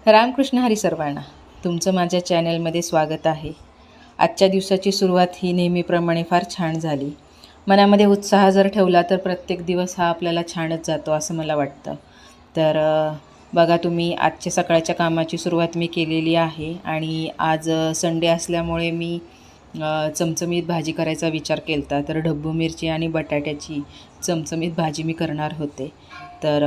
रामकृष्ण हरी सर्वांना, तुमचं माझ्या चॅनलमध्ये स्वागत आहे। आजच्या दिवसाची सुरुवात ही नेहमीप्रमाणे फार छान झाली। मनामध्ये उत्साह जर ठेवला तर प्रत्येक दिवस हा आपल्याला छानच जातो असं मला वाटतं। तर बघा तुम्ही, आजच्या सकाळच्या कामाची सुरुवात मी केलेली आहे आणि आज संडे असल्यामुळे मी चमचमीत भाजी करायचा विचार केला। तर ढब्बू मिरची आणि बटाट्याची चमचमीत भाजी मी करणार होते। तर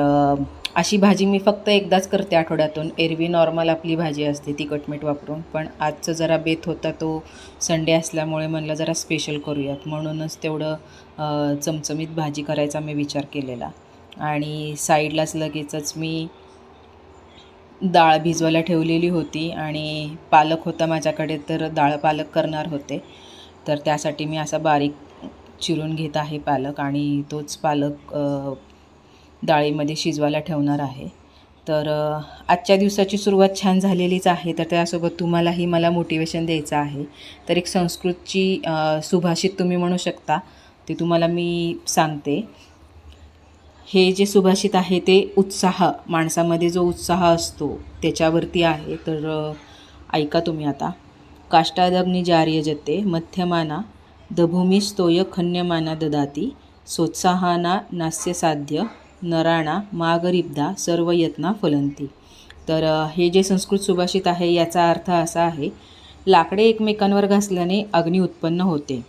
अशी भाजी मी फक्त एकदाच करते आठवड्यातून। एरवी नॉर्मल आपली भाजी असते तिखट मीठ वापरून, पण आजचं जरा बेत होता, तो संडे असल्यामुळे म्हणलं जरा स्पेशल करूयात, म्हणूनच तेवढं चमचमीत भाजी करायचा मी विचार केलेला। आणि साईडलाच लगेचच मी डाळ भिजवायला ठेवलेली होती आणि पालक होता माझ्याकडे, तर डाळ पालक करणार होते। तर त्यासाठी मी असा बारीक चिरून घेत आहे पालक आणि तोच पालक डाळीमध्ये शिजवायला ठेवणार आहे। तर आजच्या दिवसाची सुरुवात छान झालेलीच आहे। तर त्यासोबत तुम्हालाही मला मोटिवेशन द्यायचं आहे। तर एक संस्कृतची सुभाषित तुम्ही म्हणू शकता, ते तुम्हाला मी सांगते। हे जे सुभाषित आहे ते उत्साह, माणसामध्ये जो उत्साह असतो त्याच्यावरती आहे। तर ऐका तुम्ही आता। काष्टादग्नी जार्यजते मध्यमाना दभूमिस्तोय खन्यमाना ददाती सोत्साहाना नास्य साध्य नराणा मागरिब्धा सर्व यत्ना फलंती। तर हे जे संस्कृत सुभाषित आहे याचा अर्थ असा आहे, लाकडे एकमेकांवर घासल्याने अग्नी उत्पन्न होते,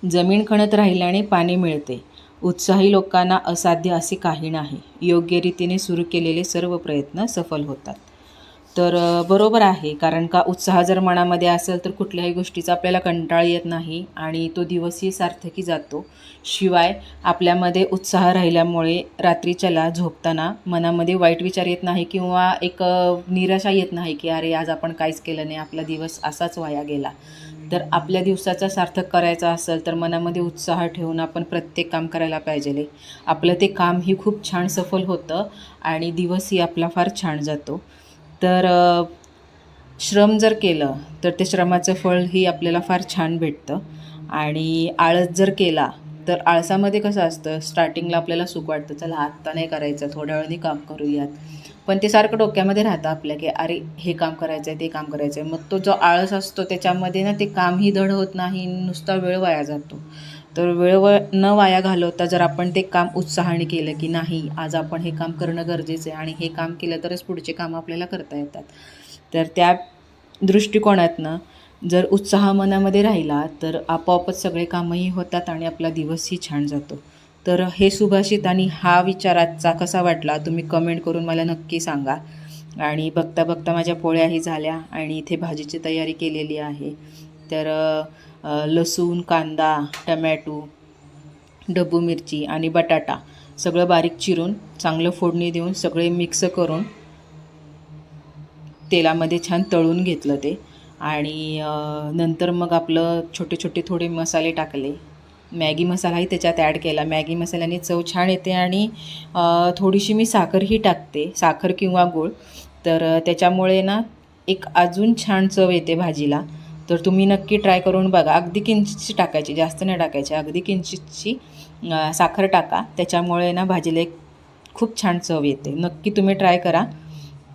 जमीन खणत राहिल्याने पाणी मिळते, उत्साही लोकांना असाध्य असे काही नाही, योग्य रीतीने सुरू केलेले सर्व प्रयत्न सफल होतात। तर बरोबर आहे, कारण का उत्साह जर मनामध्ये असेल तर कुठल्याही गोष्टीचा आपल्याला कंटाळा येत नाही आणि तो दिवसही सार्थकी जातो। शिवाय आपल्यामध्ये उत्साह राहिल्यामुळे रात्रीच्याला झोपताना मनामध्ये वाईट विचार येत नाही किंवा एक निराशा येत नाही की अरे आज आपण काहीच केलं नाही, आपला दिवस असाच वाया गेला। तर आपल्या दिवसाचा सार्थक करायचा असेल तर मनामध्ये उत्साह ठेवून आपण प्रत्येक काम करायला पाहिजे। आपलं ते कामही खूप छान सफल होतं आणि दिवसही आपला फार छान जातो। तर श्रम जर केलं तर ते श्रमाचं फळही आपल्याला फार छान भेटतं। आणि आळस जर केला तर आळसामध्ये कसं असतं, स्टार्टिंगला आपल्याला सुख वाटतं, चला आत्ता नाही करायचं, थोड्या वेळाने काम करूयात, पण ते सारखं डोक्यामध्ये राहतं आपल्या की अरे हे काम करायचं आहे, ते काम करायचं आहे। मग तो जो आळस असतो त्याच्यामध्ये ना ते कामही धड होत नाही, नुसता वेळ वाया जातो। तर वेळ न वाया घालवता जर आपण ते काम उत्साहाने केलं की नाही आज आपण हे काम करणं गरजेचं आहे आणि हे काम केलं तरच पुढचे काम आपल्याला करता येतात, तर त्या दृष्टिकोनातनं जर उत्साह मनामध्ये राहिला तर आपोआपच सगळे कामही होतात आणि आपला दिवसही छान जातो। तर हे सुभाषित आणि हा विचार आजचा कसा वाटला तुम्ही कमेंट करून मला नक्की सांगा। आणि बघता बघता माझ्या पोळ्याही झाल्या आणि इथे भाजीची तयारी केलेली आहे। तर लसूण, कांदा, टमॅटो, ढब्बू मिरची आणि बटाटा सगळं बारीक चिरून चांगलं फोडणी देऊन सगळे मिक्स करून तेलामध्ये छान तळून घेतलं ते। आणि नंतर मग आपलं छोटे छोटे थोडे मसाले टाकले, मॅगी मसालाही त्याच्यात ॲड केला। मॅगी मसाल्याने चव छान येते आणि थोडीशी मी साखरही टाकते, साखर किंवा गूळ, तर त्याच्यामुळे ना एक अजून छान चव येते भाजीला। तर तुम्ही नक्की ट्राय करून बघा। अगदी किंचितची टाकायची, जास्त नाही टाकायची, अगदी किंचितची साखर टाका, त्याच्यामुळे ना भाजीला एक खूप छान चव येते। नक्की तुम्ही ट्राय करा।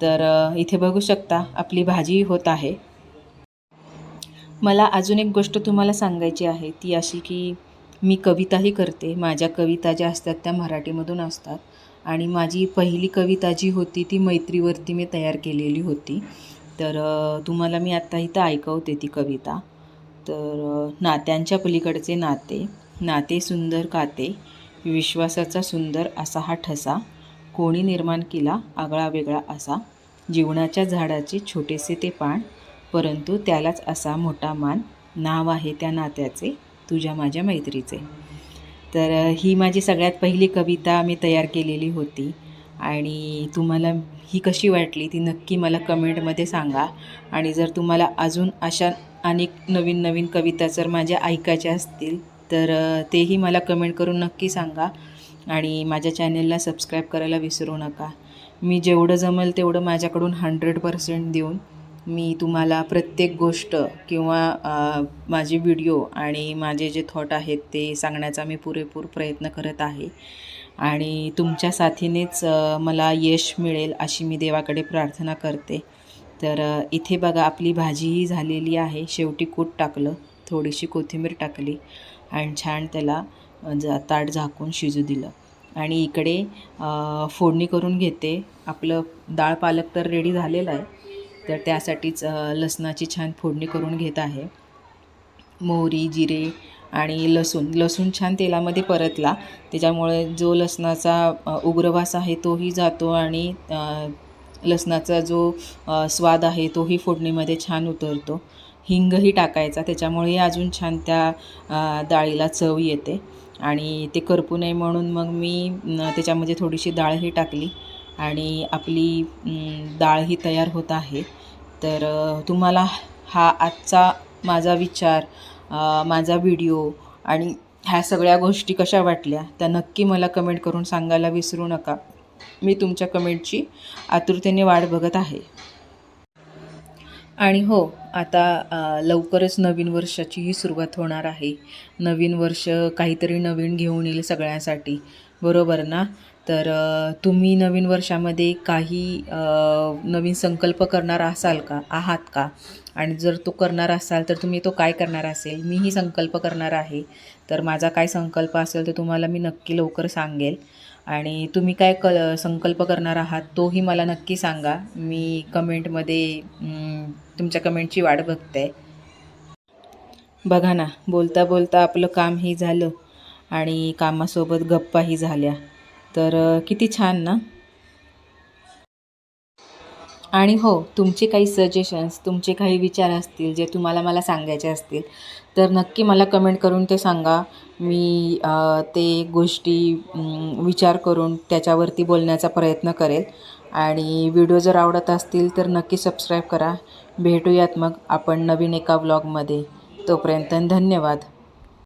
तर इथे बघू शकता आपली भाजी होत आहे। मला अजून एक गोष्ट तुम्हाला सांगायची आहे, ती अशी की मी कविताही करते। माझ्या कविता ज्या असतात त्या मराठीमधून असतात आणि माझी पहिली कविता जी होती ती मैत्रीवरती मी तयार केलेली होती। तर तुम्हाला मी आत्ता इथं ऐकवते ती कविता। तर नात्यांच्या पलीकडचे नाते, नाते सुंदर काते, विश्वासाचा सुंदर असा हा ठसा, कोणी निर्माण केला आगळा वेगळा असा, जीवनाच्या झाडाचे छोटेसे ते पान, परंतु त्यालाच असा मोठा मान, नाव आहे त्या नात्याचे तुझ्या माझ्या मैत्रीचे। तर ही माझी सगळ्यात पहिली कविता मी तयार केलेली होती आणि तुम्हाला ही कशी वाटली ती नक्की मला कमेंटमध्ये सांगा। आणि जर तुम्हाला अजून अशा अनेक नवीन नवीन कविता जर माझ्या ऐकायच्या असतील तर तेही मला कमेंट करून नक्की सांगा आणि माझ्या चॅनलला सबस्क्राईब करायला विसरू नका। मी जेवढं जमेल तेवढं माझ्याकडून 100% देऊन मी तुम्हाला प्रत्येक गोष्ट किंवा माझे व्हिडिओ आणि माझे जे थॉट आहेत ते सांगण्याचा मी पुरेपूर प्रयत्न करत आहे। आणि तुमच्या साथीनेच मला यश मिळेल अशी मी देवाकडे प्रार्थना करते. तर इथे बघा आपली भाजीही झालेली आहे. शेवटी कूट टाकलं, थोडीशी कोथिंबीर टाकली आणि छान त्याला ताट झाकून शिजू दिलं. आणि इकडे फोडणी करून घेते. आपलं डाळ पालक तर रेडी झालेलं आहे, तर त्यासाठीच लसणाची छान फोडणी करून घेत आहे. मोहरी, जिरे आणि लसूण छान तेलामध्ये परतला, त्याच्यामुळे जो लसणाचा उग्रवास आहे तोही जातो आणि लसणाचा जो स्वाद आहे तोही फोडणीमध्ये छान उतरतो. हिंगही टाकायचा, त्याच्यामुळे अजून छान त्या डाळीला चव येते. आणि ते करपू नये म्हणून मग मी त्याच्यामध्ये थोडीशी डाळही टाकली आणि आपली डाळही तयार होत आहे. तर तुम्हाला हा आजचा माझा विचार, माझा व्हिडिओ आणि ह्या सगळ्या गोष्टी कशा वाटल्या त्या नक्की मला कमेंट करून सांगायला विसरू नका. मी तुमच्या कमेंटची आतुरतेने वाट बघत आहे. आणि हो, आता लवकरच नवीन वर्षाचीही सुरुवात होणार आहे. नवीन वर्ष काहीतरी नवीन घेऊन येईल सगळ्यांसाठी, बरोबर ना? तर तुम्ही नवीन वर्षामध्ये काही नवीन संकल्प करणार आहात का? आणि जर तो करणार असाल तर तुम्ही तो काय करणार असेल? मीही संकल्प करणार आहे. तर माझा काय संकल्प असेल तर तुम्हाला मी नक्की लवकर सांगेल. आणि तुम्ही काय संकल्प करणार आहात तोही मला नक्की सांगा. मी कमेंटमध्ये तुमच्या कमेंटची वाट बघते. बघा ना, बोलता बोलता आपलं कामही झालं आणि कामासोबत गप्पाही झाल्या. तर किती छान ना? आणि हो, तुमचे काही सजेशन्स, तुमचे काही विचार असतील जे तुम्हाला मला सांगायचे असतील तर नक्की मला कमेंट करून ते सांगा. मी ते गोष्टी विचार करून त्याच्यावरती बोलण्याचा प्रयत्न करेल. आणि व्हिडिओ जर आवडत असतील तर नक्की सबस्क्राईब करा. भेटूयात मग आपण नवीन एका व्लॉगमध्ये. तोपर्यंत धन्यवाद.